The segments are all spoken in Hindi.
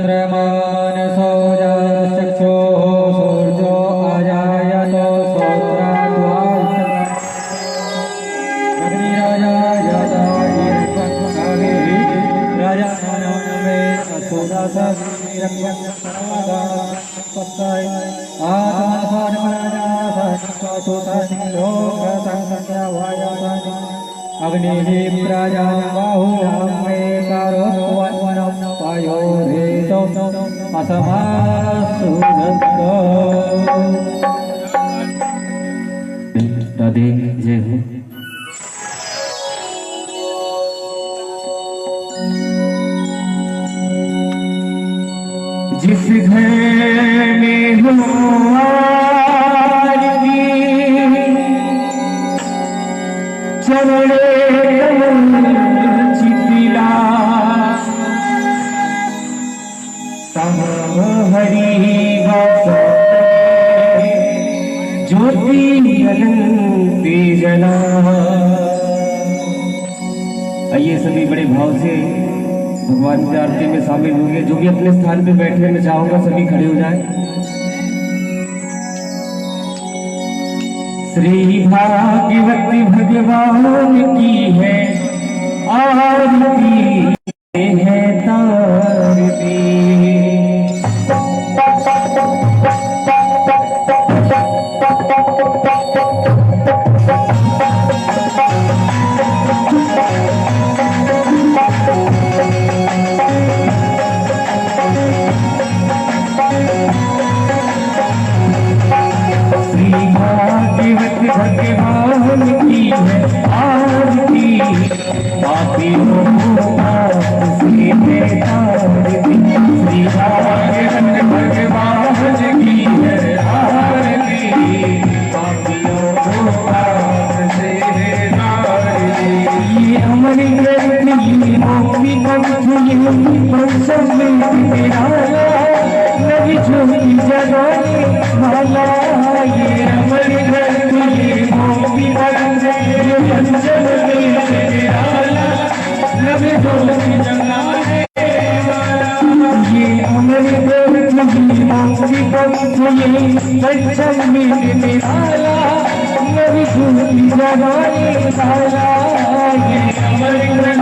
चन्द्रमानसो चक्षुः सूर्यो अजायतो अग्निः प्रजा बाहुलं मे करोत्वन्नं पयोरेतो असमासुरतो। राधे जय हो। जिस घर में हो आरती चले चितिला तम हरि ज्योति अनंती जना। आइए सभी बड़े भाव से भगवान की आरती में शामिल होंगे। जो भी अपने स्थान पे बैठे मैं चाहूंगा सभी खड़े हो जाएं। श्री भागवती भगवान की है आरती है तारती। भगवान की है आरती पापियों को पाप से तारती। श्री भगवान की है आरती पापियों को पाप से तारती। ये हमारी गलती मोक्ष नवी झोली जगाने वाला। ये हमारी गलती मोक्ष नवी झोली जगाने वाला। ये हमारी गलती मोक्ष मिलने वाला नवी झोली जगाने वाला। ये हमारी गलती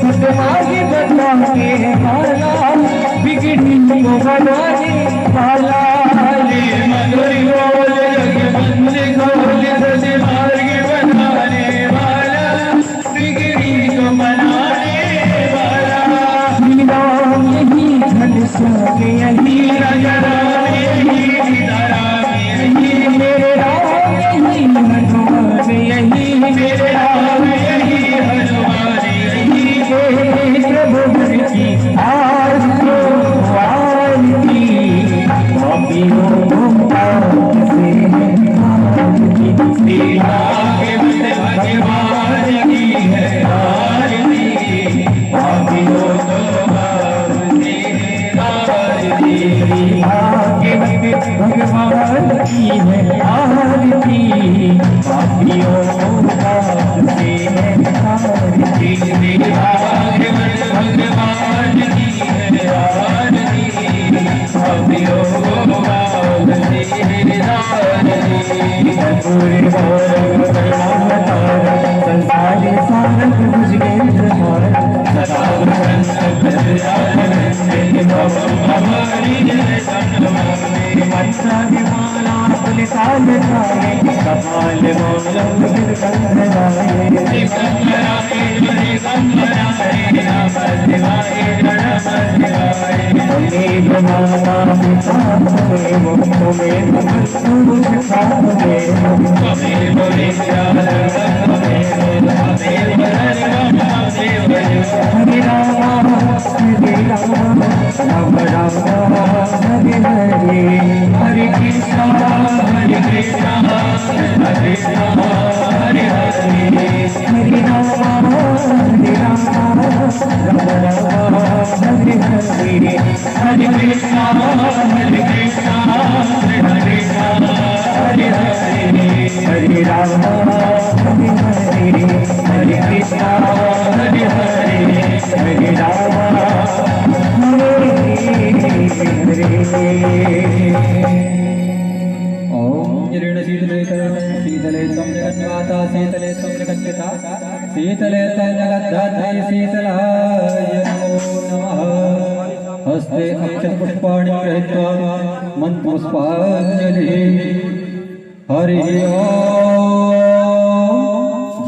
सतमार्ग बताने वाला बिगड़ी को भवानी बाला मधुर बोल जगबंद खोल सज मार्ग बनाने वाला बिगड़ी को मनाने वाला यही झलसा यही राजा यही मेरे राम यही हनुमान यही मेरे राम यही हनुमान यही प्रभु की आरती भगवान की है आरती पापियों का से है आरती भगवान की है आरती पापियों का से है पूरे संसार सारंग भुजगेंद्र मंत्राभिमाना पुलिसाल खाए कपाल मौलम हरे राम राम राम हरे हरे हरे कृष्णा हरे कृष्णा हरे राम हरे हरे हरे राम राम राम हरे हरे हरे कृष्णा हरे कृष्णा हरे राम हरे हरे हरे राम हरे हरे हरे कृष्णा हरे हरे हरे राम ओम ऋण शीतले शीतले त्वं जगन्माता शीतले त्वं जगत्पिता शीतले त्वं जगद्धात्री शीतलाय नमो नमः हस्ते अक्षतपुष्पाणि गृहीत्वा मन्त्रपुष्पाञ्जलिः हरिः ओम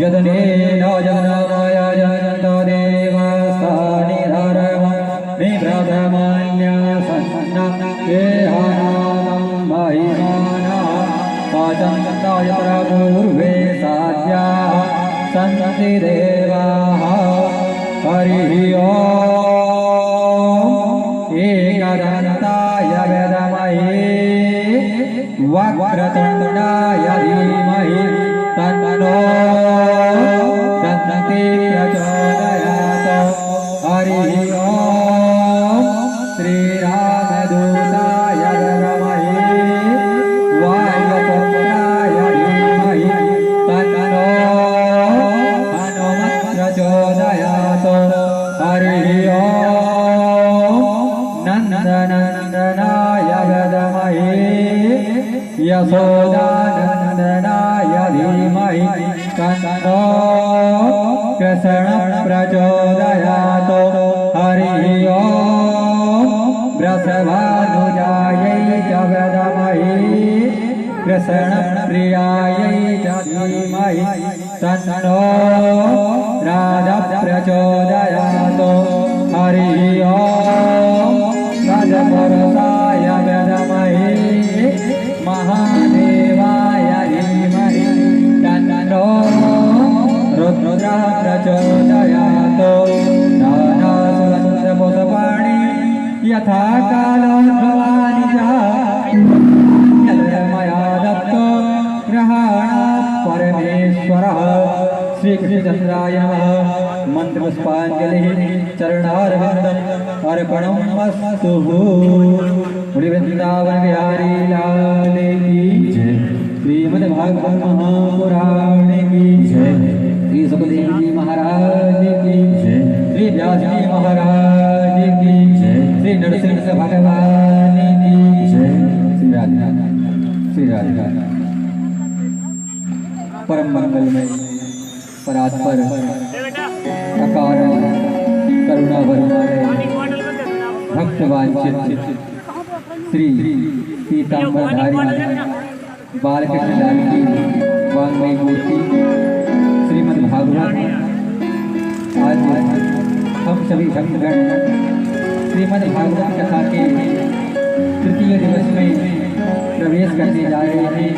यदनेन जगन्नाथाय जनता देवस्तानि धर्मं विभ्रमण्य सन्ना केहानां महिमाना पाचन्ताय पूर्वे साध्याः सन्ति देवाः हरिः ओम एकदन्ताय विद्महे वक्रतुण्डाय धीमहि तन्नो दन्ति प्रचोदयात् हरिः ओम श्रीरामदूताय विद्महे वायुपुत्राय धीमहि तन्नो हनुमत् प्रचोदयात् हरिः ओम नन्दनन्दनाय विद्महे यशोदानन्दनाय धीमहि तन्नो कृष्ण प्रचोदयात् हरिः ओम वृषभानुजायै च विद्महे कृष्ण प्रियायै च धीमहि तन्नो राधा प्रचोदयात् हरिः ओम गजपुरुषाय विद्महे महादेवाय धीमहि तन्नो रुद्र प्रचोदयात् नानासुरसुरपुष्पाणि यथा कालो भवानि च मया दत्तो ग्रहाणात् परमेश्वरः श्रीकृष्णचन्द्राय नमः मंत्रपुष्पाञ्जलिः चरणारविन्दम् अर्पणमस्तु वृंदावन बिहारी लाल की जय श्रीमद्भागवत महापुराण की जय श्री सुखदेव जी महाराज की जय श्री व्यास जी महाराज की जय श्री नरसिंह भगवान की जय श्री राधा परम मंगलमय परात्पर अकारण करुणा वर्मालय भक्त वांछित श्री पीताम्बरधारी बालकृष्ण लाल की वाङ्मयी मूर्ति श्रीमद् भागवत। आज हम सभी भक्तगण श्रीमद् भागवत कथा के तृतीय दिवस में प्रवेश करने जा रहे हैं।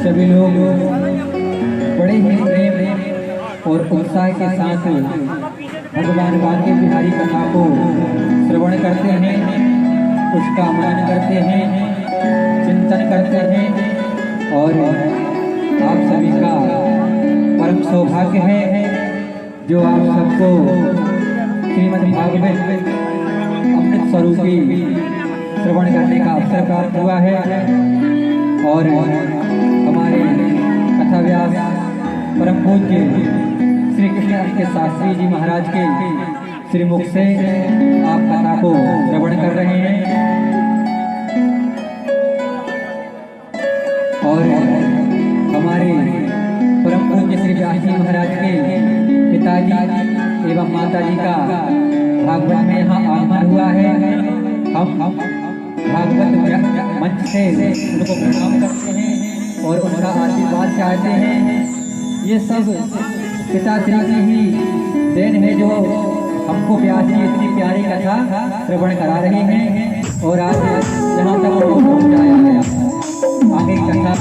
सभी लोग बड़े ही प्रेम और उत्साह के साथ भगवान बांके बिहारी कथा को श्रवण करते हैं, उसका मनन करते हैं, चिंतन करते हैं और आप सभी का परम सौभाग्य है जो आप सबको श्रीमद् भागवत अमृत स्वरूपी श्रवण करने का अवसर प्राप्त हुआ है। और हमारे कथा व्यास परम पूज्य श्री कृष्ण के शास्त्री जी महाराज के श्रीमुख से आप कथा को श्रवण कर रहे हैं। और हमारे परम पूज्य श्री व्यास जी महाराज के पिताजी एवं माताजी का भागवत में यहाँ आगमन हुआ है। हम भागवत मंच से उनको प्रणाम करते हैं और उनका आशीर्वाद चाहते हैं। ये सब पिताश्री की ही देन है जो हमको व्यास जी इतनी प्यारी कथा श्रवण करा रहे हैं और आज यहाँ तक उनको पहुँचाया गया। आगे कथा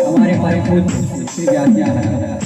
हमारे परम पूज्य श्री व्यास जी महाराज।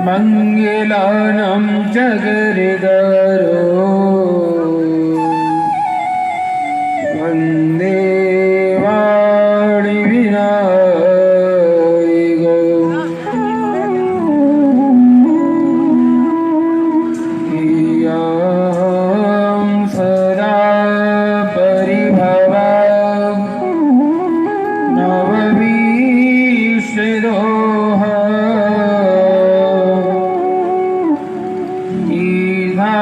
मंगलानं जगरिदरो वन्दे वाणि विनायकौ इयं सदा परिभवा नववीशिदोः ईधा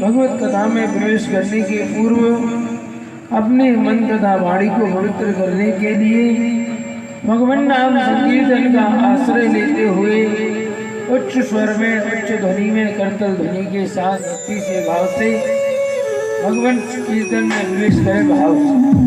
भगवत कथा में प्रवेश करने के पूर्व अपने मन तथा वाणी को पवित्र करने के लिए भगवान नाम संकीर्तन का आश्रय लेते हुए उच्च स्वर में, उच्च ध्वनि में, करतल ध्वनि के साथ भक्ति से, भाव से भगवान कीर्तन में प्रवेश करें। भाव से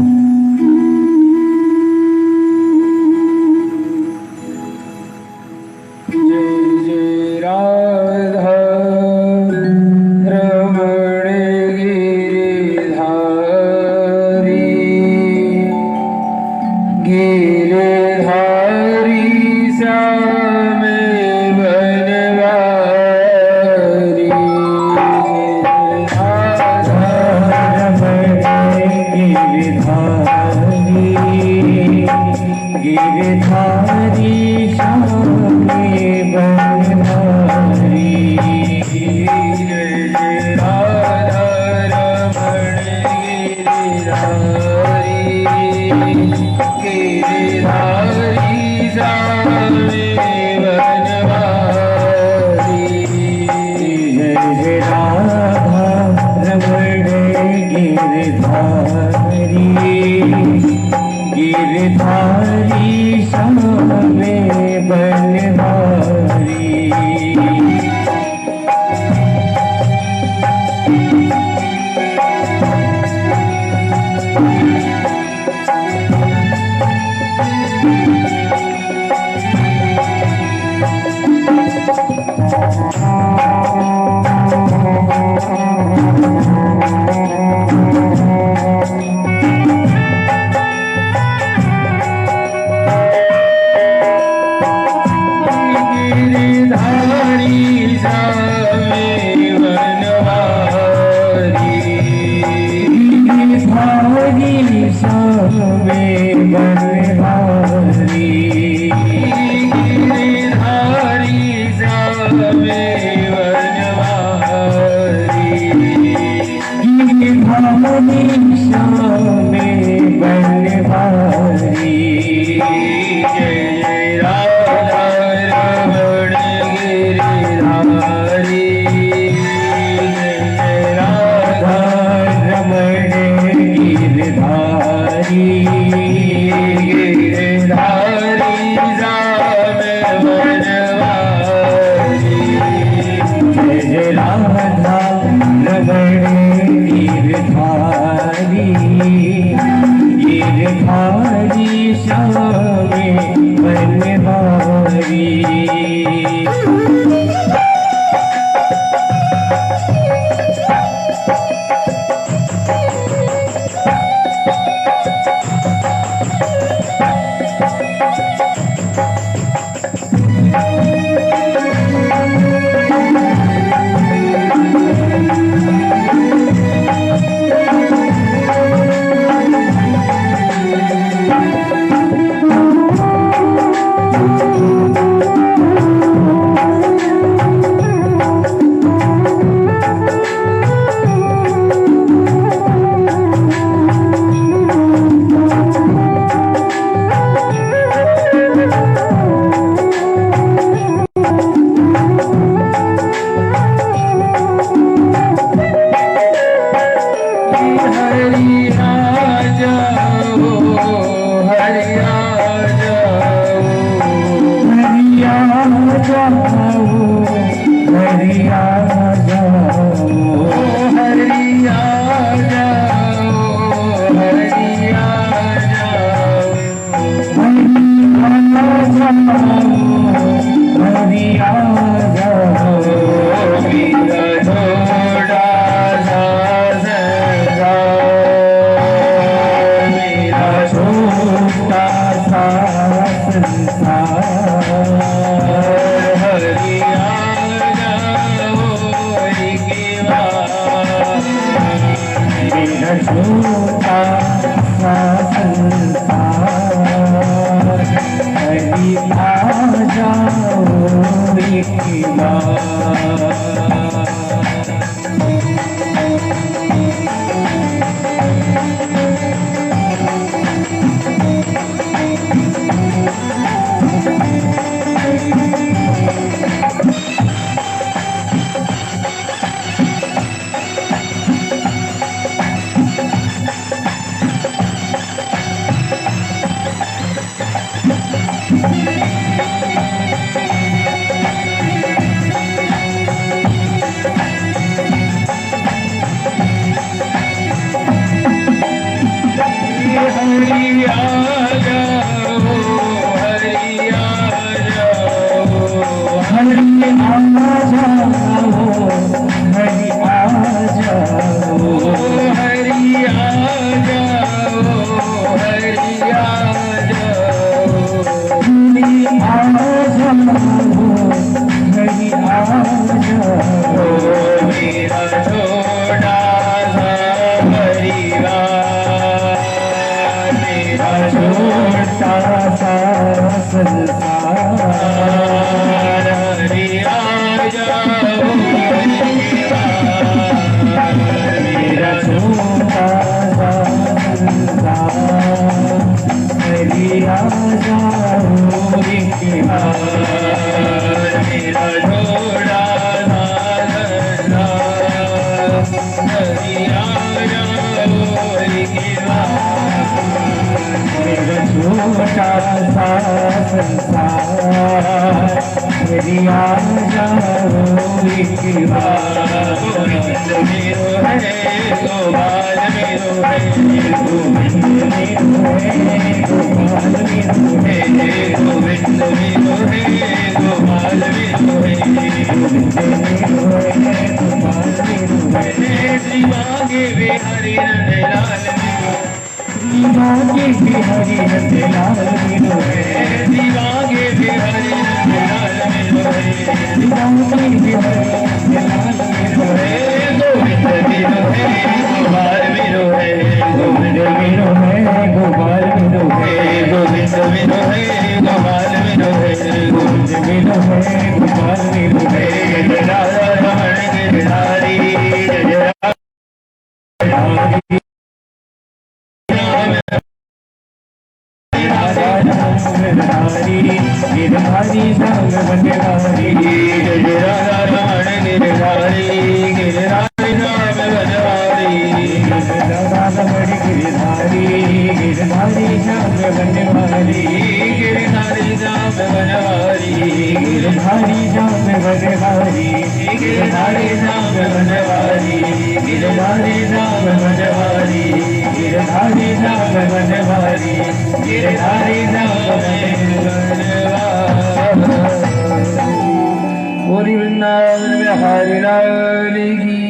बोली वृंदावन बिहारी लाल की,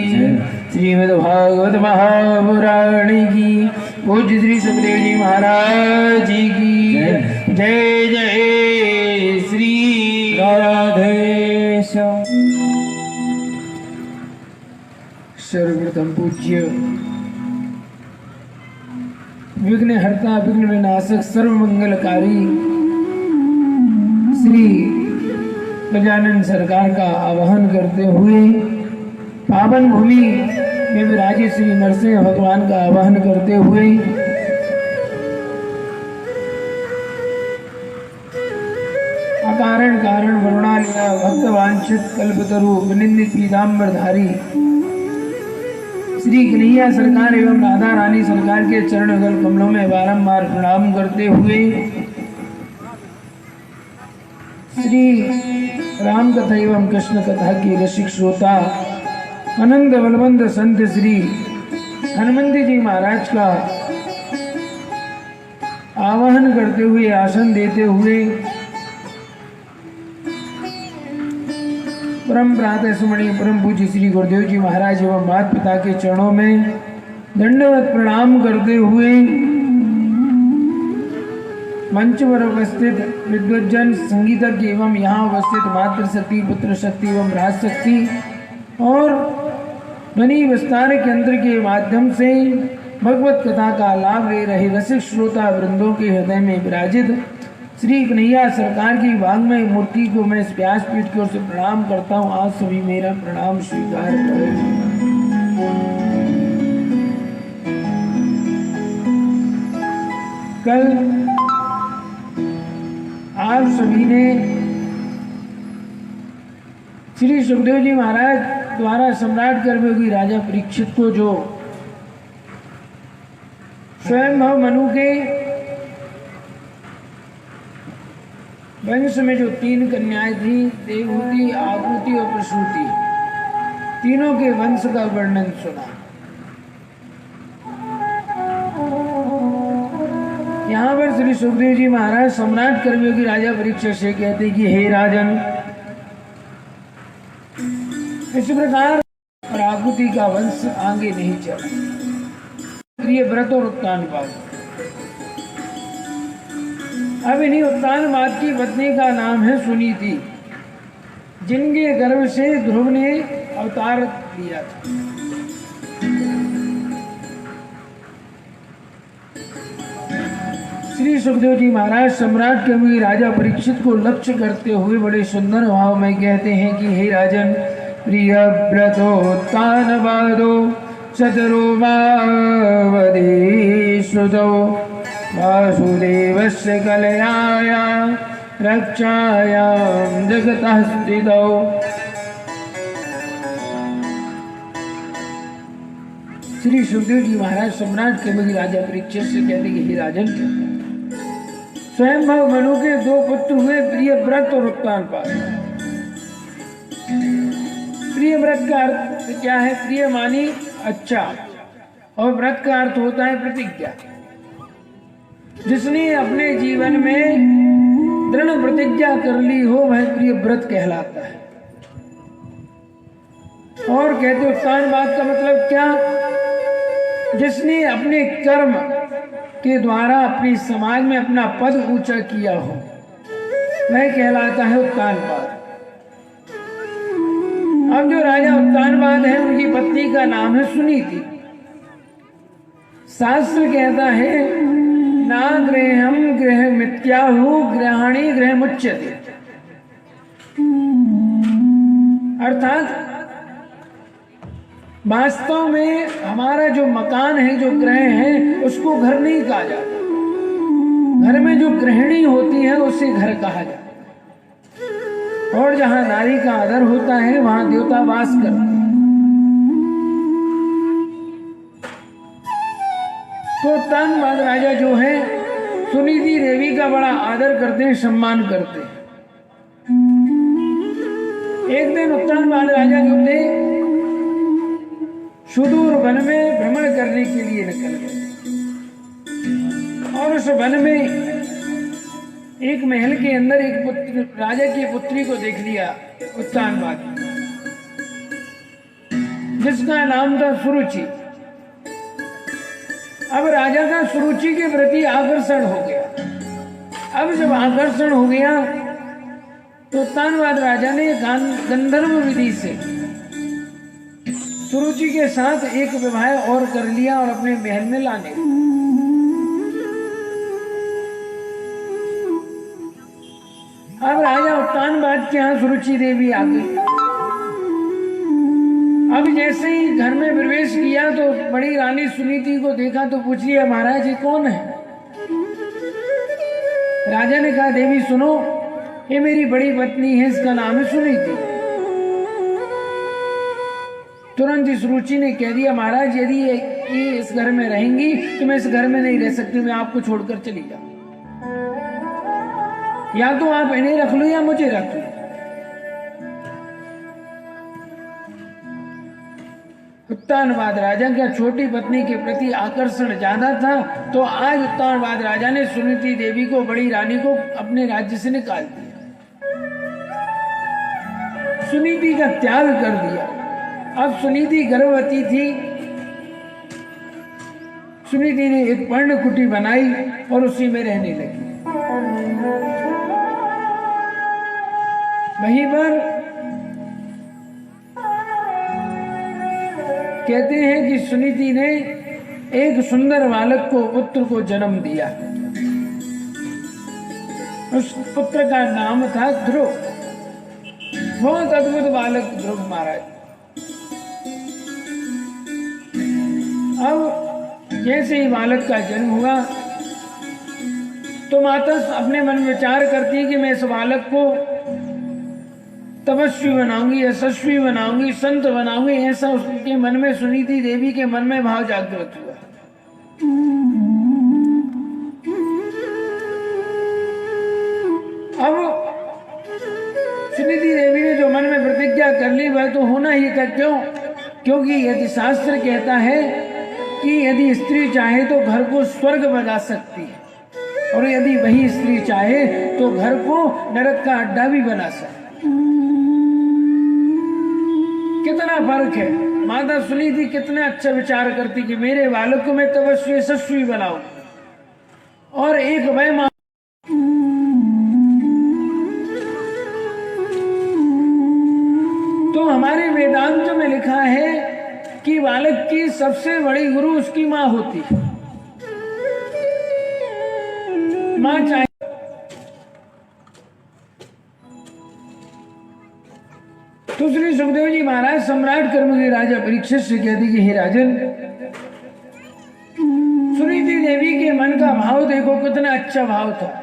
श्रीमद् भागवत महापुराण की, पूज्य श्री सुखदेव जी महाराज जी की जय जय श्री राधेश। सर्वप्रथम पूज्य विघ्न हरता विघ्न विनाशक सर्व मंगलकारी श्री गजानन सरकार का आवाहन करते हुए पावन भूमि में विराजित श्री नरसिंह भगवान का आवाहन करते हुए अकारण कारण वरुणालय भक्त वांछित कल्पतरु विनिंदित पीताम्बरधारी श्री कन्हैया सरकार एवं राधा रानी सरकार के चरण युगल कमलों में बारंबार प्रणाम करते हुए श्री राम कथा एवं कृष्ण कथा के रसिक श्रोता अनंत बलवंत संत श्री हनुमंत जी महाराज का आवाहन करते हुए आसन देते हुए परम प्रातः स्मरणीय परम पूज्य श्री गुरुदेव जी महाराज एवं माता पिता के चरणों में दंडवत प्रणाम करते हुए मंच पर उपस्थित विद्वज्जन संगीतज्ञ एवं यहाँ उपस्थित मातृशक्ति पुत्र शक्ति एवं राजशक्ति और ध्वनि विस्तार केंद्र के माध्यम से भगवत कथा का लाभ ले रहे रसिक श्रोता वृंदों के हृदय में विराजित श्री कन्हैया सरकार की वांग्मय मूर्ति को मैं इस व्यासपीठ की ओर से प्रणाम करता हूँ। आज सभी मेरा प्रणाम स्वीकार करें। कल आप सभी ने श्री सुखदेव जी महाराज द्वारा सम्राट कर्मयोगी राजा परीक्षित को जो स्वयं मनु के वंश में जो 3 कन्याएं थी, देवहूति, आहुति और प्रसूति, तीनों के वंश का वर्णन सुना। यहाँ पर श्री सुखदेव जी महाराज सम्राट कर्मयोगी राजा परीक्षित से कहते कि हे राजन, इस प्रकार आहुति का वंश आगे नहीं चला। प्रिय व्रत और उत्तानपाद। अब इन्हीं उत्तानपाद की पत्नी का नाम है सुनीति, जिनके गर्भ से ध्रुव ने अवतार लिया था। श्री सुखदेव जी महाराज सम्राट कर्मयोगी राजा परीक्षित को लक्ष्य करते हुए बड़े सुंदर भाव में कहते हैं कि हे राजन, प्रिय व्रतोत्तानपादो चतुरो वावधीश्रुतो वासुदेवस्य कलयाया रक्षायां जगतः स्थितौ। श्री सुखदेव जी महाराज सम्राट कर्मयोगी राजा परीक्षित से कहते कि हे राजन, स्वयं मनु के 2 पुत्र हुए, प्रियव्रत और उत्तानपाद। प्रियव्रत का अर्थ क्या है? प्रिय मानी अच्छा, और व्रत का अर्थ होता है प्रतिज्ञा। जिसने अपने जीवन में दृढ़ प्रतिज्ञा कर ली हो वह प्रियव्रत कहलाता है। और कहते उत्तानपाद का मतलब क्या? जिसने अपने कर्म के द्वारा अपने समाज में अपना पद ऊंचा किया हो वह कहलाता है उत्तानपाद। अब जो राजा उत्तानपाद है उनकी पत्नी का नाम है सुनीति। शास्त्र कहता है ना गृहम गृह मिथ्याहु गृहाणी गृह मुच्यते, अर्थात वास्तव में हमारा जो मकान है, जो गृह है, उसको घर नहीं कहा जाता। घर में जो गृहिणी होती है उसे घर कहा जाता। और जहां नारी का आदर होता है वहां देवता वास करते हैं। तो उत्तानपाद राजा जो है सुनीति देवी का बड़ा आदर करते हैं, सम्मान करते हैं। एक दिन उत्तानपाद राजा जो थे सुदूर वन में भ्रमण करने के लिए निकल गए, और उस वन में एक महल के अंदर एक पुत्र, राजा की पुत्री को देख लिया उत्तानपाद, जिसका नाम था सुरुचि। अब राजा का सुरुचि के प्रति आकर्षण हो गया। अब जब आकर्षण हो गया तो उत्तानपाद राजा ने गंधर्व विधि से सुरुचि के साथ एक विवाह और कर लिया और अपने महल में लाने। अब राजा उत्तानपाद के यहाँ सुरुचि देवी आ गई। अब जैसे ही घर में प्रवेश किया तो बड़ी रानी सुनीति को देखा तो पूछ लिया, महाराज ये कौन है? राजा ने कहा, देवी सुनो, ये मेरी बड़ी पत्नी है, इसका नाम है सुनीति। तुरंत इस रुचि ने कह दिया, महाराज यदि ये इस घर में रहेंगी तो मैं इस घर में नहीं रह सकती, मैं आपको छोड़कर चली जाऊं। या तो आप इन्हें रख लो या मुझे रख लो। उत्तानपाद राजा का छोटी पत्नी के प्रति आकर्षण ज्यादा था, तो आज उत्तानपाद राजा ने सुनीति देवी को, बड़ी रानी को, अपने राज्य से निकाल दिया, सुनीति का त्याग कर दिया। अब सुनीति गर्भवती थी। सुनीति ने एक पर्णकुटी बनाई और उसी में रहने लगी। वहीं पर कहते हैं कि सुनीति ने एक सुंदर बालक को, पुत्र को जन्म दिया। उस पुत्र का नाम था ध्रुव। बहुत अद्भुत बालक ध्रुव महाराज। अब जैसे ही बालक का जन्म हुआ तो माता अपने मन में विचार करती है कि मैं इस बालक को तपस्वी बनाऊंगी, यशस्वी बनाऊंगी, संत बनाऊंगी। ऐसा उसके मन में, सुनीति देवी के मन में भाव जागृत हुआ। अब सुनीति देवी ने जो मन में प्रतिज्ञा कर ली वह तो होना ही था। क्यों? क्योंकि यदि शास्त्र कहता है कि यदि स्त्री चाहे तो घर को स्वर्ग बना सकती है, और यदि वही स्त्री चाहे तो घर को नरक का अड्डा भी बना सकती है। कितना फर्क है। माता सुनीति कितना अच्छा विचार करती कि मेरे बालक को मैं तपस्वी यशस्वी बनाऊं, और एक वह तो हमारे वेदांत में लिखा है कि बालक की सबसे बड़ी गुरु उसकी माँ होती है। माँ चाहे तो श्री सुखदेव जी महाराज सम्राट कर्मगी राजा परीक्षित से कहते कि हे राजन, सुनीति देवी के मन का भाव देखो, कितना अच्छा भाव था।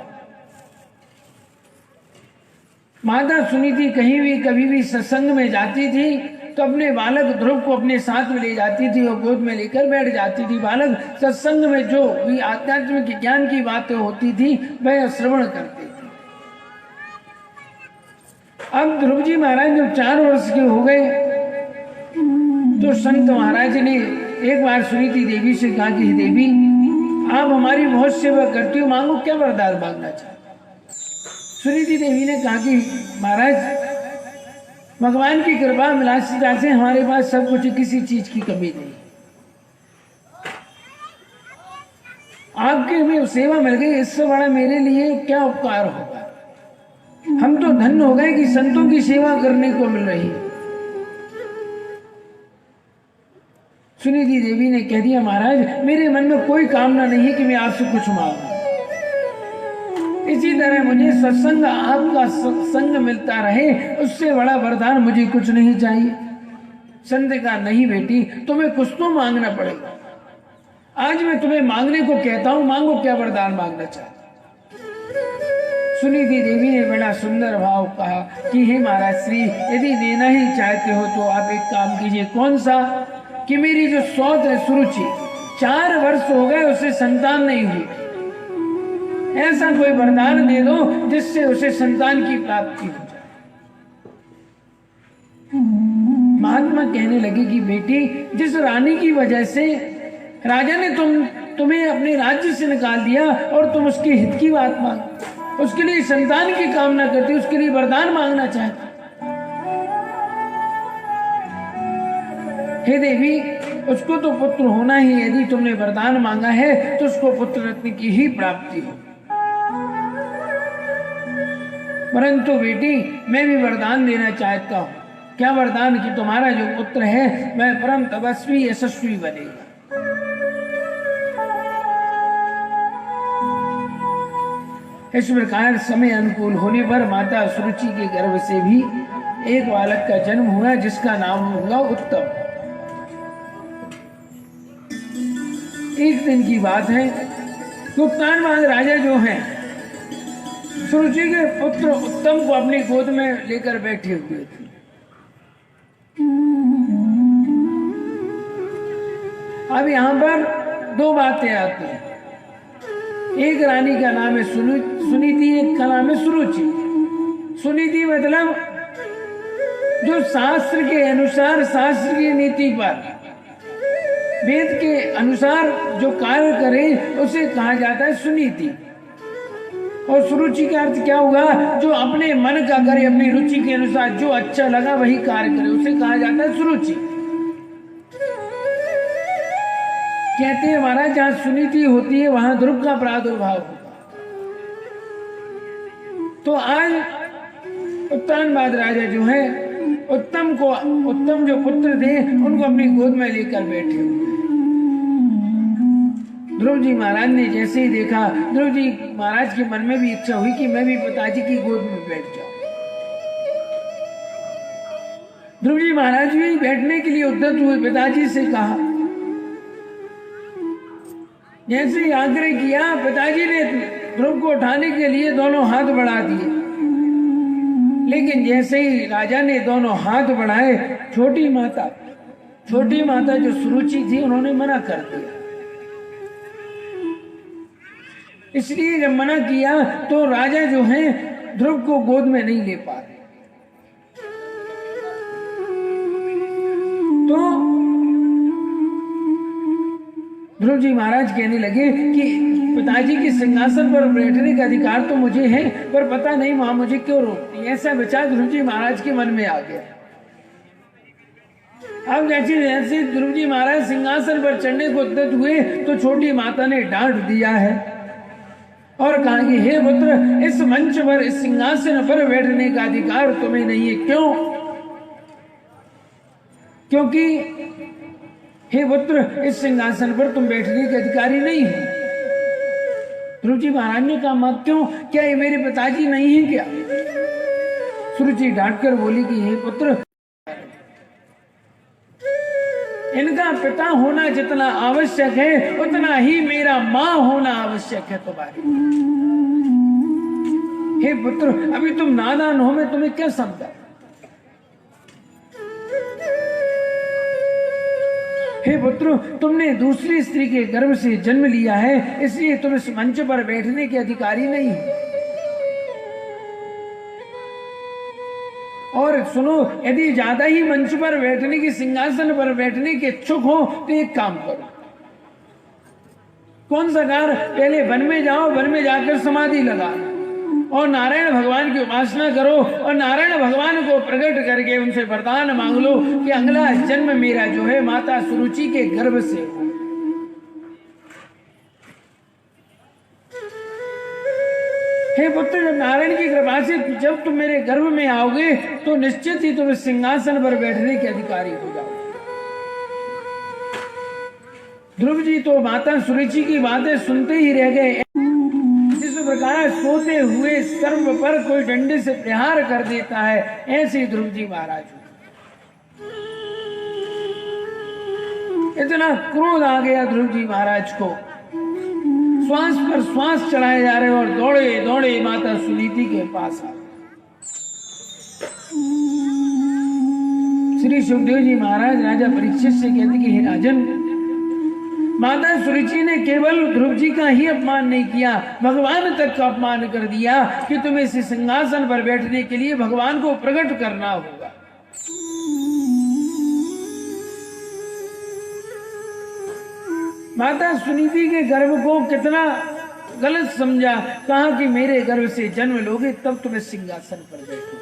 माता सुनीति कहीं भी कभी भी सत्संग में जाती थी तो अपने बालक ध्रुव को अपने साथ में ले जाती थी और गोद में लेकर बैठ जाती थी। बालक सत्संग में जो भी आध्यात्मिक ज्ञान की बातें होती थी वह श्रवण करते थे। अब ध्रुव जी महाराज जब 4 वर्ष के हो गए तो संत महाराज ने एक बार सुनीति देवी से कहा कि देवी, आप हमारी बहुत सेवा करती हो, मांगो, क्या वरदान मांगना चाहते। सुनीति देवी ने कहा कि महाराज, भगवान की कृपा मिलासिता से हमारे पास सब कुछ, किसी चीज की कमी नहीं। आपकी भी सेवा मिल गई, इससे बड़ा मेरे लिए क्या उपकार होगा। हम तो धन्य हो गए कि संतों की सेवा करने को मिल रही है। सुनीति देवी ने कह दिया, महाराज मेरे मन में कोई कामना नहीं है कि मैं आपसे कुछ मांगू। इसी तरह मुझे सत्संग, आपका सत्संग मिलता रहे, उससे बड़ा वरदान मुझे कुछ नहीं चाहिए। संत का नहीं बेटी, तुम्हें कुछ तो मांगना पड़ेगा। आज मैं तुम्हें मांगने को कहता हूं, मांगो, क्या वरदान मांगना चाहते। सुनीति देवी ने बड़ा सुंदर भाव कहा कि हे महाराज श्री, यदि देना ही चाहते हो तो आप एक काम कीजिए। कौन सा? कि मेरी जो सौत है सुरुचि, 4 वर्ष हो गए उसे संतान नहीं हुई, ऐसा कोई वरदान दे दो जिससे उसे संतान की प्राप्ति हो जाए। महात्मा कहने लगे कि बेटी, जिस रानी की वजह से राजा ने तुम्हें अपने राज्य से निकाल दिया और तुम उसके हित की बात मांग, उसके लिए संतान की कामना करती, उसके लिए वरदान मांगना चाहती। हे देवी, उसको तो पुत्र होना ही, यदि तुमने वरदान मांगा है तो उसको पुत्र रत्न की ही प्राप्ति हो। परंतु बेटी, मैं भी वरदान देना चाहता हूं। क्या वरदान? कि तुम्हारा जो पुत्र है वह परम तपस्वी यशस्वी बनेगा। इस प्रकार समय अनुकूल होने पर माता सुरुचि के गर्भ से भी एक बालक का जन्म हुआ जिसका नाम हुआ उत्तम। एक दिन की बात है, उत्तानपाद राजा जो हैं सुरुचि के पुत्र उत्तम को अपनी गोद में लेकर बैठे हुए थे। अब यहां पर 2 बातें आती हैं। एक रानी का नाम है सुनीति, एक का नाम है सुरुचि। सुनीति मतलब जो शास्त्र के अनुसार, शास्त्र की नीति पर, वेद के अनुसार जो कार्य करे उसे कहा जाता है सुनीति। और सुरुचि का अर्थ क्या होगा? जो अपने मन का करे, अपनी रुचि के अनुसार जो अच्छा लगा वही कार्य करे, उसे कहा जाता है सुरुचि। कहते हैं महाराज, जहां सुनीति होती है वहां ध्रुव का प्रादुर्भाव होगा। तो आज उत्तानपाद राजा जो है उत्तम जो पुत्र थे उनको अपनी गोद में लेकर बैठे हुए। ध्रुव जी महाराज ने जैसे ही देखा, ध्रुव जी महाराज के मन में भी इच्छा हुई कि मैं भी पिताजी की गोद में बैठ जाऊं। ध्रुव जी महाराज भी बैठने के लिए उद्यत हुए, पिताजी से कहा। जैसे ही आग्रह किया, पिताजी ने ध्रुव को उठाने के लिए दोनों हाथ बढ़ा दिए, लेकिन जैसे ही राजा ने दोनों हाथ बढ़ाए, छोटी माता जो सुरुचि थी उन्होंने मना कर दिया। इसलिए जब मना किया तो राजा जो है ध्रुव को गोद में नहीं ले पा रहे। ध्रुव जी महाराज कहने लगे कि पिताजी के सिंहासन पर बैठने का अधिकार तो मुझे है, पर पता नहीं मां मुझे क्यों रोकती। ऐसा विचार ध्रुव जी महाराज के मन में आ गया। अब जैसे जैसे ध्रुव जी महाराज सिंहासन पर चढ़ने को उद्यत हुए तो छोटी माता ने डांट दिया है और कहा कि हे पुत्र, इस मंच पर, इस सिंहासन पर बैठने का अधिकार तुम्हें नहीं है। क्यों? क्योंकि हे पुत्र, इस सिंहासन पर तुम बैठने के अधिकारी नहीं हो। ध्रुव जी महाराज ने कहा मां क्यों, क्या ये मेरे पिताजी नहीं है क्या? सुरुचि डांट कर बोली कि हे पुत्र, इनका पिता होना जितना आवश्यक है उतना ही मेरा मां होना आवश्यक है तुम्हारे। हे पुत्र, अभी तुम नादान हो, मैं तुम्हें क्या समझा? हे पुत्र, तुमने दूसरी स्त्री के गर्भ से जन्म लिया है, इसलिए तुम इस मंच पर बैठने के अधिकारी नहीं हो। और सुनो, यदि ज्यादा ही मंच पर बैठने की, सिंहासन पर बैठने के इच्छुक हो तो एक काम करो। कौन सा कार्य? पहले वन में जाओ, वन में जाकर समाधि लगा और नारायण भगवान की उपासना करो और नारायण भगवान को प्रकट करके उनसे वरदान मांग लो कि अगला जन्म मेरा जो है माता सुरुचि के गर्भ से हो। हे पुत्र, जब नारायण की कृपा से जब तुम मेरे गर्भ में आओगे तो निश्चित ही तुम सिंहासन पर बैठने के अधिकारी हो जाओगे। ध्रुव जी तो माता सुरुचि की बातें सुनते ही रह गए। जिस प्रकार सोते हुए सर्व पर कोई डंडे से प्रहार कर देता है, ऐसे ध्रुव जी महाराज इतना क्रोध आ गया ध्रुव जी महाराज को। श्वास पर श्वास चढ़ाए जा रहे और दौड़े दौड़े माता सुनीति के पास आ। श्री सुखदेव जी महाराज राजा परीक्षित से कहते कि हे राजन, माता सुरुचि ने केवल ध्रुव जी का ही अपमान नहीं किया, भगवान तक का अपमान कर दिया कि तुम्हें इस सिंहासन पर बैठने के लिए भगवान को प्रकट करना होगा। माता सुनीति के गर्भ को कितना गलत समझा, कहा कि मेरे गर्भ से जन्म लोगे तब तुम्हें सिंहासन पर बैठो।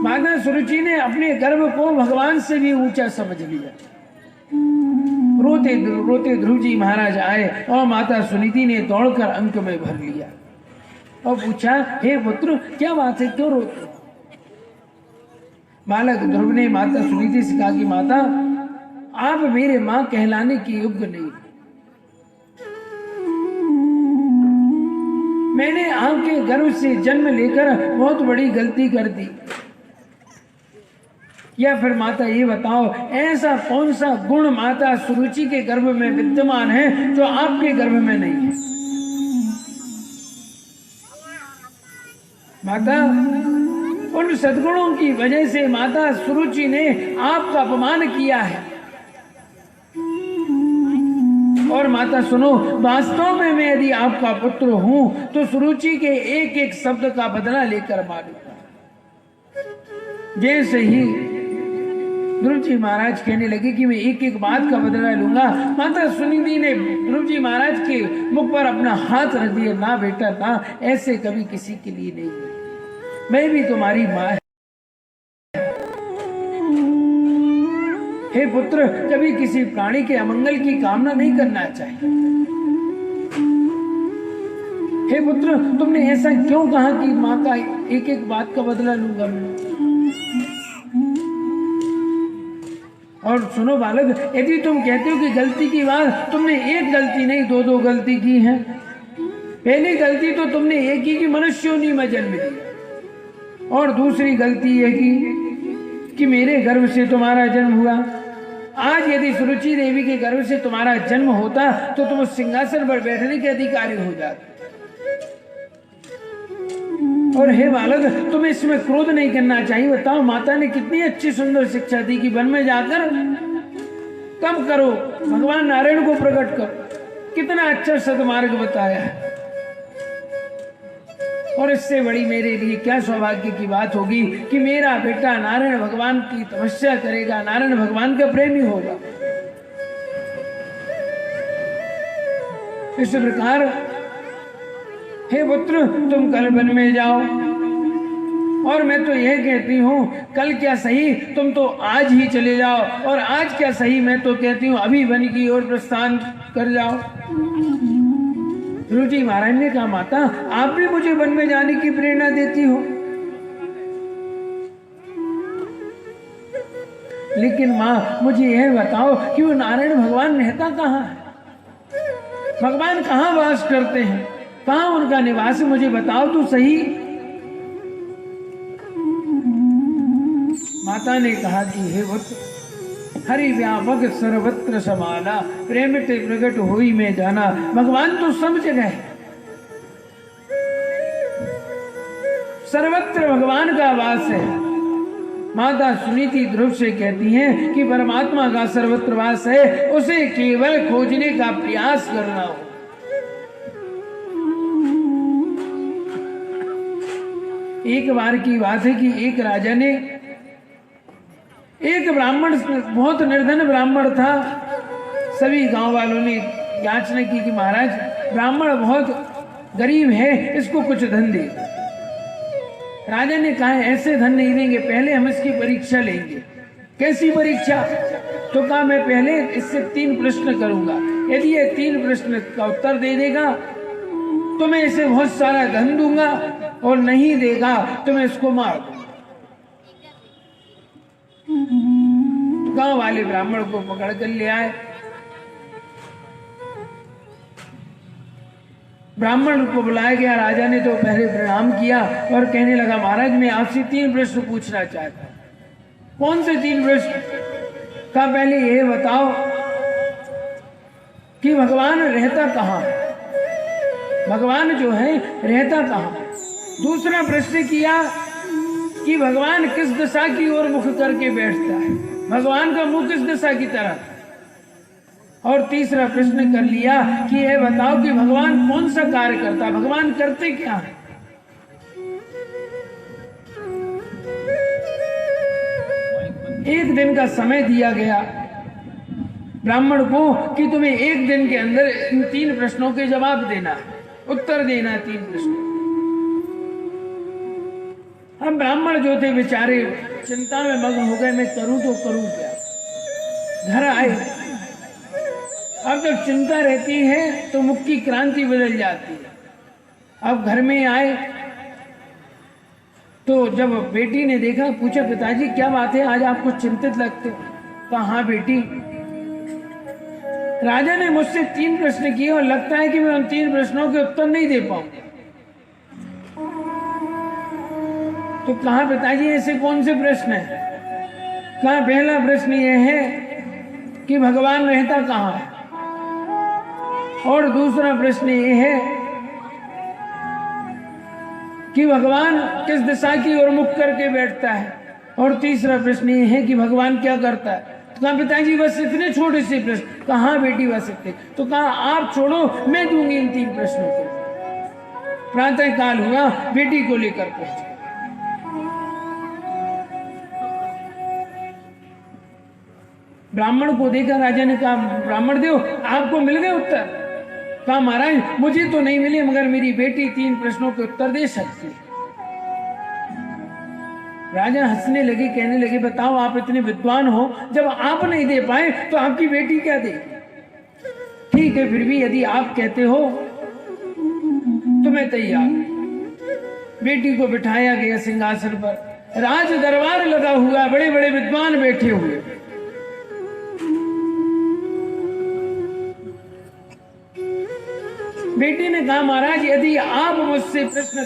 माता सुरुचि ने अपने गर्भ को भगवान से भी ऊंचा समझ लिया। रोते रोते ध्रुव जी महाराज आए और माता सुनीति ने दौड़कर अंक में भर लिया और पूछा, हे पुत्र, क्या बात है, क्यों रोते हो? बालक ध्रुव ने माता सुनीति से कहा कि माता, आप मेरे मां कहलाने की योग्य नहीं। मैंने आपके गर्भ से जन्म लेकर बहुत बड़ी गलती कर दी। या फिर माता ये बताओ, ऐसा कौन सा गुण माता सुरुचि के गर्भ में विद्यमान है जो आपके गर्भ में नहीं है? माता, उन सद्गुणों की वजह से माता सुरुचि ने आपका अपमान किया है। और माता सुनो, वास्तव में मैं यदि आपका पुत्र हूं तो सुरुचि के एक एक शब्द का बदला लेकर मारूंगा। जैसे ही ध्रुव जी महाराज कहने लगे कि मैं एक एक बात का बदला लूंगा, माता सुनीति ने ध्रुव जी महाराज के मुख पर अपना हाथ रख दिया। ना बेटा ना, ऐसे कभी किसी के लिए नहीं हुई। मैं भी तुम्हारी माँ। हे पुत्र, कभी किसी प्राणी के अमंगल की कामना नहीं करना चाहिए। हे पुत्र, तुमने ऐसा क्यों कहा कि माँ का एक एक बात का बदला लूंगा मैं? और सुनो बालक, यदि तुम कहते हो कि गलती की बात, तुमने एक गलती नहीं दो गलती की है। पहली गलती तो तुमने एक ही की मनुष्य योनि में जन्म लिया, और दूसरी गलती ये की कि मेरे गर्भ से तुम्हारा जन्म हुआ। आज यदि सुरुचि देवी के गर्भ से तुम्हारा जन्म होता तो तुम उस सिंहासन पर बैठने के अधिकारी हो जाते। और हे बालक, तुम्हें इसमें क्रोध नहीं करना चाहिए। बताओ, माता ने कितनी अच्छी सुंदर शिक्षा दी कि वन में जाकर तप करो, भगवान नारायण को प्रकट करो। कितना अच्छा सदमार्ग बताया है। और इससे बड़ी मेरे लिए क्या सौभाग्य की बात होगी कि मेरा बेटा नारायण भगवान की तपस्या करेगा, नारायण भगवान का प्रेमी होगा। इस प्रकार हे पुत्र, तुम कल वन में जाओ, और मैं तो यह कहती हूँ कल क्या सही, तुम तो आज ही चले जाओ, और आज क्या सही, मैं तो कहती हूँ अभी वन की ओर प्रस्थान कर जाओ। ध्रुव जी महाराज ने कहा, माता आप भी मुझे वन में जाने की प्रेरणा देती हो, लेकिन माँ मुझे यह बताओ कि वो नारायण भगवान रहता कहाँ है, भगवान कहाँ वास करते हैं, कहाँ उनका निवास है, मुझे बताओ तो सही। माता ने कहा कि हे पुत्र, हरि व्यापक सर्वत्र समाना, प्रेम ते प्रकट होई में जाना, भगवान तो सब जगह है, सर्वत्र भगवान का वास है। माता सुनीति ध्रुव से कहती हैं कि परमात्मा का सर्वत्र वास है, उसे केवल खोजने का प्रयास करना हो। एक बार की बात है कि एक राजा ने, एक ब्राह्मण, बहुत निर्धन ब्राह्मण था, सभी गांव वालों ने याचना की कि महाराज ब्राह्मण बहुत गरीब है, इसको कुछ धन दे। राजा ने कहा ऐसे धन नहीं देंगे, पहले हम इसकी परीक्षा लेंगे। कैसी परीक्षा? तो कहा मैं पहले इससे 3 प्रश्न करूंगा, यदि ये 3 प्रश्न का उत्तर दे देगा तो मैं इसे बहुत सारा धन दूंगा, और नहीं देगा तो मैं इसको मार दूंगा। गांव वाले ब्राह्मण को पकड़ कर ले आए। ब्राह्मण को बुलाया गया, राजा ने तो पहले प्रणाम किया और कहने लगा, महाराज मैं आपसे 3 प्रश्न पूछना चाहता हूं। कौन से 3 प्रश्न? का पहले ये बताओ कि भगवान रहता कहाँ है, भगवान जो है रहता कहाँ है। दूसरा प्रश्न किया कि भगवान किस दिशा की ओर मुख करके बैठता है, भगवान का मुख किस दिशा की तरफ। और तीसरा प्रश्न कर लिया कि यह बताओ कि भगवान कौन सा कार्य करता है, भगवान करते क्या है। एक दिन का समय दिया गया ब्राह्मण को कि तुम्हें 1 दिन के अंदर इन 3 प्रश्नों के जवाब देना है, उत्तर देना है 3 प्रश्न। हम ब्राह्मण जो थे बेचारे चिंता में मग्न हो गए, मैं करूं तो करूं क्या। घर आए, अब जब चिंता रहती है तो मुख की क्रांति बदल जाती है। अब घर में आए तो जब बेटी ने देखा, पूछा पिताजी क्या बात है, आज आप कुछ चिंतित लगते हो। कहा हाँ बेटी, राजा ने मुझसे 3 प्रश्न किए और लगता है कि मैं उन 3 प्रश्नों के उत्तर नहीं दे पाऊंगा। तो कहा पिताजी ऐसे कौन से प्रश्न है? कहा पहला प्रश्न यह है कि भगवान रहता कहाँ है, और दूसरा प्रश्न यह है कि भगवान किस दिशा की ओर मुख करके बैठता है, और तीसरा प्रश्न यह है कि भगवान क्या करता है। तो कहा पिताजी बस इतने छोटे से प्रश्न। कहा हाँ बेटी बस इतने। तो कहा आप छोड़ो, मैं दूंगी इन 3 प्रश्नों को। प्रातः काल हुआ, बेटी को लेकर पहुंचे। ब्राह्मण को देखा, राजा ने कहा ब्राह्मण देव आपको मिल गए उत्तर? कहा महाराज मुझे तो नहीं मिले, मगर मेरी बेटी 3 प्रश्नों के उत्तर दे सकती है। राजा हंसने लगे, कहने लगे बताओ आप इतने विद्वान हो, जब आप नहीं दे पाए तो आपकी बेटी क्या देगी। ठीक है, फिर भी यदि आप कहते हो तो मैं तैयार। बेटी को बिठाया गया सिंहासन पर, राज दरबार लगा हुआ, बड़े बड़े विद्वान बैठे हुए। बेटी ने कहा महाराज यदि आप मुझसे प्रश्न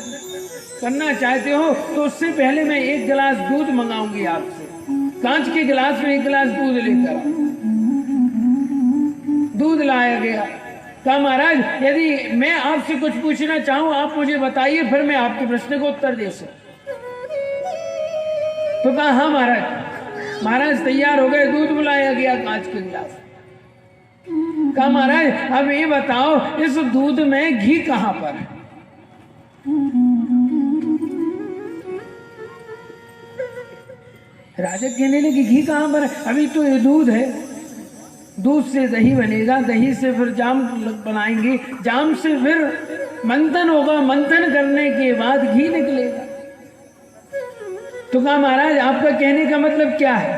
करना चाहते हो तो उससे पहले मैं 1 गिलास दूध मंगाऊंगी आपसे। कांच के गिलास में 1 गिलास दूध लेकर। दूध लाया गया। कहा महाराज यदि मैं आपसे कुछ पूछना चाहूं आप मुझे बताइए, फिर मैं आपके प्रश्न को उत्तर दे सकूं। तो कहा हाँ महाराज। महाराज तैयार हो गए, दूध बुलाया गया कांच के गिलास। कहा महाराज अब ये बताओ इस दूध में घी कहां पर है। राजा कहने लगे घी कहाँ पर है? अभी तो ये दूध है, दूध से दही बनेगा, दही से फिर जाम बनाएंगे, जाम से फिर मंथन होगा, मंथन करने के बाद घी निकलेगा। तो कहा महाराज आपका कहने का मतलब क्या है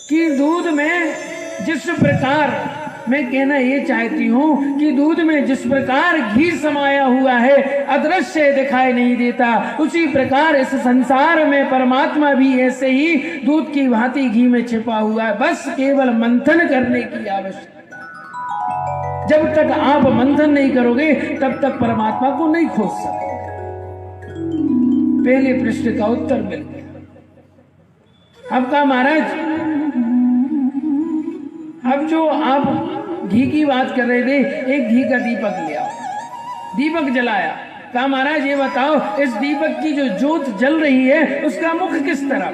कि दूध में जिस प्रकार, मैं कहना ये चाहती हूं कि दूध में जिस प्रकार घी समाया हुआ है, अदृश्य दिखाई नहीं देता, उसी प्रकार इस संसार में परमात्मा भी ऐसे ही दूध की भांति घी में छिपा हुआ है। बस केवल मंथन करने की आवश्यकता। जब तक आप मंथन नहीं करोगे तब तक परमात्मा को नहीं खोज सकते। पहले प्रश्न का उत्तर मिल गया। अब कहा महाराज, अब जो आप घी की बात कर रहे थे, एक घी का दीपक ले आओ, दीपक जलाया। कहा महाराज ये बताओ, इस दीपक की जो ज्योत जल रही है उसका मुख किस तरफ?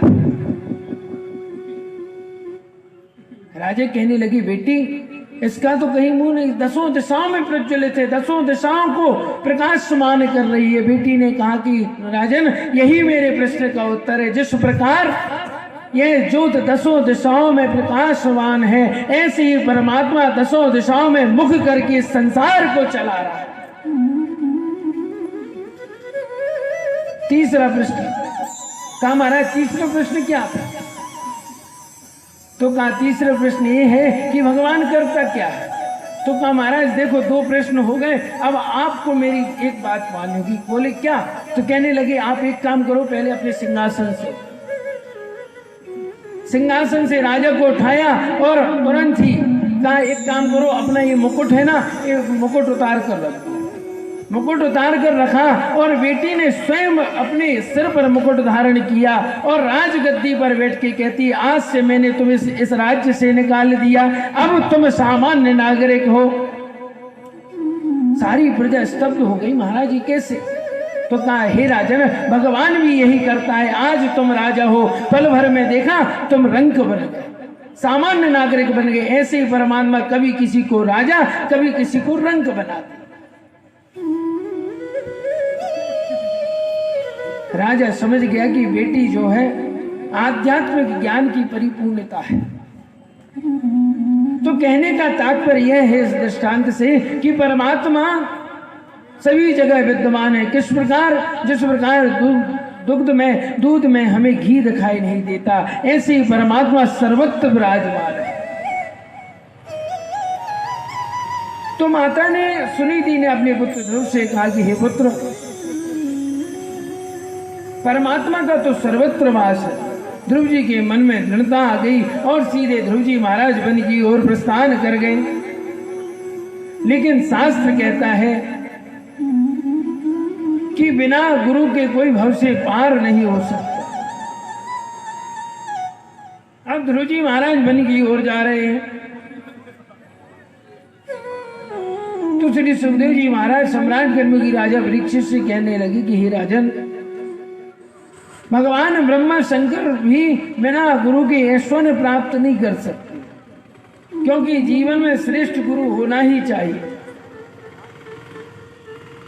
राजा कहने लगी बेटी इसका तो कहीं मुंह नहीं, 10 दिशाओं में प्रज्वलित है, 10 दिशाओं को प्रकाशमान कर रही है। बेटी ने कहा कि राजन यही मेरे प्रश्न का उत्तर है। जिस प्रकार यह ज्योत 10 दिशाओं में प्रकाशवान है, ऐसे ही परमात्मा 10 दिशाओं में मुख करके इस संसार को चला रहा है। तीसरा प्रश्न। कहा महाराज तीसरा प्रश्न क्या था? तो कहा तीसरा प्रश्न ये है कि भगवान करता क्या है? तो कहा महाराज देखो 2 प्रश्न हो गए, अब आपको मेरी एक बात माननी होगी। बोले क्या? तो कहने लगे आप एक काम करो, पहले अपने सिंहासन से राजा को उठाया और तुरंत ही कहा एक काम करो, अपना ये मुकुट है ना, ये मुकुट उतार कर रखो। मुकुट उतार कर रखा और बेटी ने स्वयं अपने सिर पर मुकुट धारण किया और राजगद्दी पर बैठ के कहती आज से मैंने तुम्हें इस राज्य से निकाल दिया, अब तुम सामान्य नागरिक हो। सारी प्रजा स्तब्ध हो गई, महाराज ये कैसे? तो कहा हे राजन भगवान भी यही करता है, आज तुम राजा हो, पल भर में देखा तुम रंक बन गए, सामान्य नागरिक बन गए। ऐसे ही परमात्मा कभी किसी को राजा, कभी किसी को रंक बनाते। राजा समझ गया कि बेटी जो है आध्यात्मिक ज्ञान की परिपूर्णता है। तो कहने का तात्पर्य यह है इस दृष्टांत से कि परमात्मा सभी जगह विद्यमान है। किस प्रकार? जिस प्रकार दूध में हमें घी दिखाई नहीं देता, ऐसे ही परमात्मा सर्वत्र विराजमान है। तो माता ने, सुनीति ने अपने पुत्र ध्रुव से कहा कि हे पुत्र, परमात्मा का तो सर्वत्र वास है। ध्रुव जी के मन में दृढ़ता आ गई और सीधे ध्रुव जी महाराज वन की ओर प्रस्थान कर गए। लेकिन शास्त्र कहता है कि बिना गुरु के कोई भव से पार नहीं हो सकता। अब ध्रुव जी महाराज वन की ओर जा रहे हैं तो श्री सुखदेव जी महाराज सम्राट कर्म की राजा परीक्षित से कहने लगे कि हे राजन, भगवान ब्रह्मा शंकर भी बिना गुरु के ऐश्वर्य प्राप्त नहीं कर सकते, क्योंकि जीवन में श्रेष्ठ गुरु होना ही चाहिए।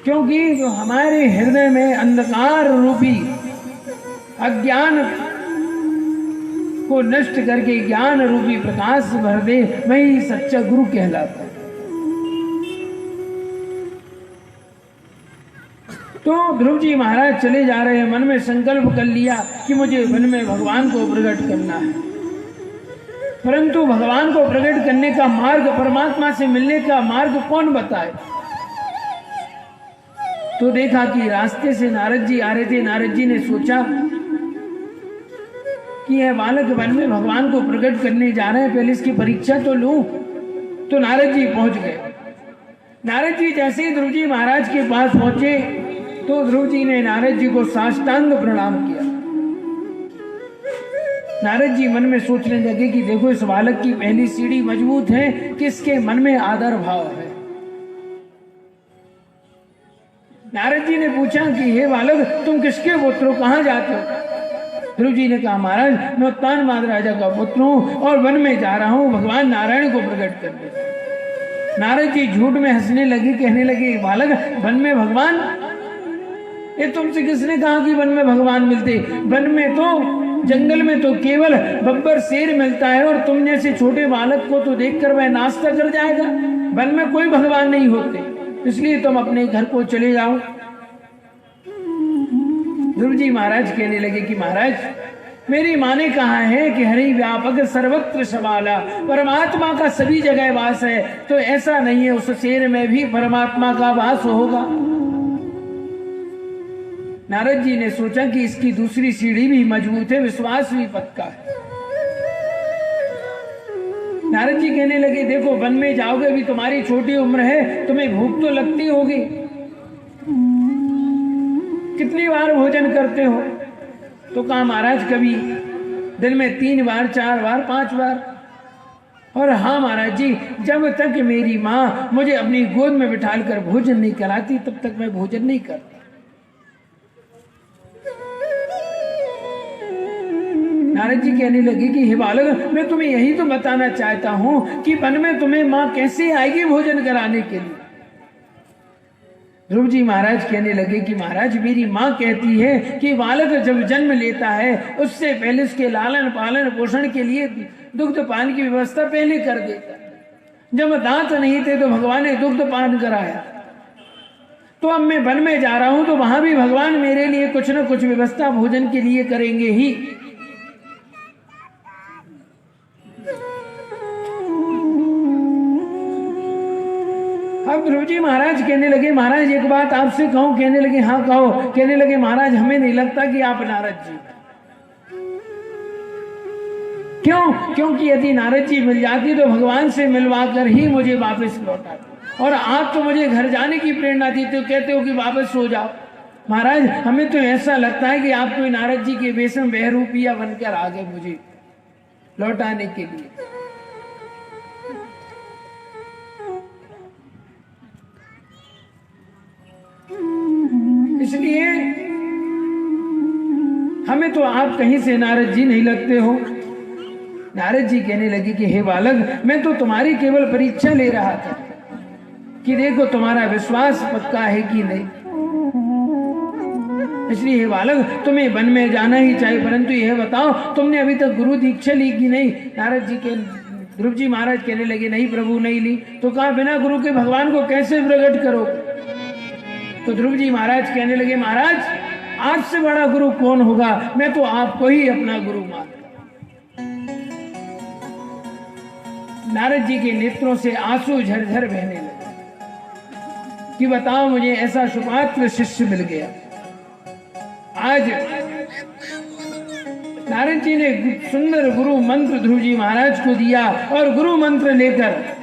क्योंकि जो हमारे हृदय में अंधकार रूपी अज्ञान को नष्ट करके ज्ञान रूपी प्रकाश भर दे, वही सच्चा गुरु कहलाता है। तो ध्रुव जी महाराज चले जा रहे हैं, मन में संकल्प कर लिया कि मुझे वन में भगवान को प्रकट करना है। परंतु भगवान को प्रकट करने का मार्ग, परमात्मा से मिलने का मार्ग कौन बताए? तो देखा कि रास्ते से नारद जी आ रहे थे। नारद जी ने सोचा कि यह बालक वन में भगवान को प्रकट करने जा रहे हैं, पहले इसकी परीक्षा तो लूं। तो नारद जी पहुंच गए। नारद जी जैसे ही ध्रुव जी महाराज के पास पहुंचे तो ध्रुव जी ने नारद जी को साष्टांग प्रणाम किया। नारद जी मन में सोचने लगे कि देखो इस बालक की पहली सीढ़ी मजबूत है, किसके मन में आदर भाव है। नारद जी ने पूछा कि हे बालक, तुम किसके पुत्र हो, कहाँ जाते हो? ध्रुव जी ने कहा महाराज मैं उत्तानपाद राजा का पुत्र हूँ और वन में जा रहा हूँ भगवान नारायण को प्रकट करने। नारद जी झूठ में हंसने लगे, कहने लगे बालक वन में भगवान ये तुमसे किसने कहा कि वन में भगवान मिलते? वन में तो, जंगल में तो केवल बब्बर शेर मिलता है, और तुम जैसे छोटे बालक को तो देखकर वह नाश्ता कर जाएगा। वन में कोई भगवान नहीं होते, इसलिए तुम अपने घर को चले जाओ। ध्रुव जी महाराज कहने लगे कि महाराज, मेरी माँ ने कहा है कि हरि व्यापक सर्वत्र समाला, परमात्मा का सभी जगह वास है। तो ऐसा नहीं है, उस शेर में भी परमात्मा का वास होगा। नारद जी ने सोचा कि इसकी दूसरी सीढ़ी भी मजबूत है, विश्वास भी पक्का है। नारद जी कहने लगे, देखो वन में जाओगे, अभी तुम्हारी छोटी उम्र है, तुम्हें भूख तो लगती होगी। कितनी बार भोजन करते हो? तो कहा महाराज, कभी दिन में 3 बार, 4 बार, 5 बार। और हाँ महाराज जी, जब तक मेरी माँ मुझे अपनी गोद में बिठाकर भोजन नहीं कराती, तब तक मैं भोजन नहीं करता। नारद जी कहने लगे कि हे बालक, मैं तुम्हें यही तो बताना चाहता हूं कि वन में तुम्हें माँ कैसे आएगी भोजन कराने के लिए। ध्रुव जी महाराज कहने लगे कि महाराज, मेरी माँ कहती है कि बालक जब जन्म लेता है, उससे पहले उसके लालन पालन पोषण के लिए दुग्ध पान की व्यवस्था पहले कर देता। जब दांत नहीं थे तो भगवान ने दुग्ध पान कराया। तो अब मैं वन में जा रहा हूं, तो वहां भी भगवान मेरे लिए कुछ न कुछ व्यवस्था भोजन के लिए करेंगे ही। अब ध्रुव जी महाराज कहने लगे, महाराज एक बात आपसे कहूं? कहने लगे हाँ कहो। कहने लगे महाराज, हमें नहीं लगता कि आप नारद जी। क्यों? क्योंकि यदि नारद जी मिल जाती तो भगवान से मिलवा कर ही मुझे वापस लौटाते, और आप तो मुझे घर जाने की प्रेरणा देते हो, कहते हो कि वापस सो जाओ। महाराज, हमें तो ऐसा लगता है कि आप कोई नारद जी के वेश में बहरूपिया बनकर आ गए मुझे लौटाने के लिए। इसलिए हमें तो आप कहीं से नारद जी नहीं लगते हो। नारद जी कहने लगे कि हे बालक, मैं तो तुम्हारी केवल परीक्षा ले रहा था कि देखो तुम्हारा विश्वास पक्का है कि नहीं। इसलिए हे बालक, तुम्हें वन में जाना ही चाहिए, परंतु यह बताओ तुमने अभी तक गुरु दीक्षा ली कि नहीं? नारद जी के ध्रुव जी महाराज कहने लगे, नहीं प्रभु, नहीं ली। तो कहा, बिना गुरु के भगवान को कैसे प्रकट करो? तो ध्रुव जी महाराज कहने लगे, महाराज आपसे बड़ा गुरु कौन होगा? मैं तो आपको ही अपना गुरु मानता। नारद जी के नेत्रों से आंसू झरझर बहने लगे कि बताओ, मुझे ऐसा सुपात्र शिष्य मिल गया। आज नारद जी ने सुंदर गुरु मंत्र ध्रुव जी महाराज को दिया, और गुरु मंत्र लेकर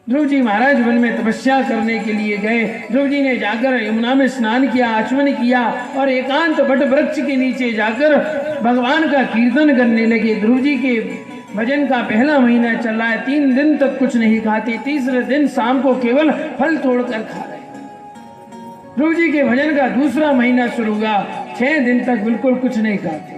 ध्रुव जी महाराज वन में तपस्या करने के लिए गए। ध्रुव जी ने जाकर यमुना में स्नान किया, आचमन किया, और एकांत बट वृक्ष के नीचे जाकर भगवान का कीर्तन करने लगे। ध्रुव जी के भजन का पहला महीना चल रहा है। 3 दिन तक कुछ नहीं खाते, तीसरे दिन शाम को केवल फल तोड़कर खा रहे। ध्रुव जी के भजन का दूसरा महीना शुरू हुआ, 6 दिन तक बिल्कुल कुछ नहीं खाते।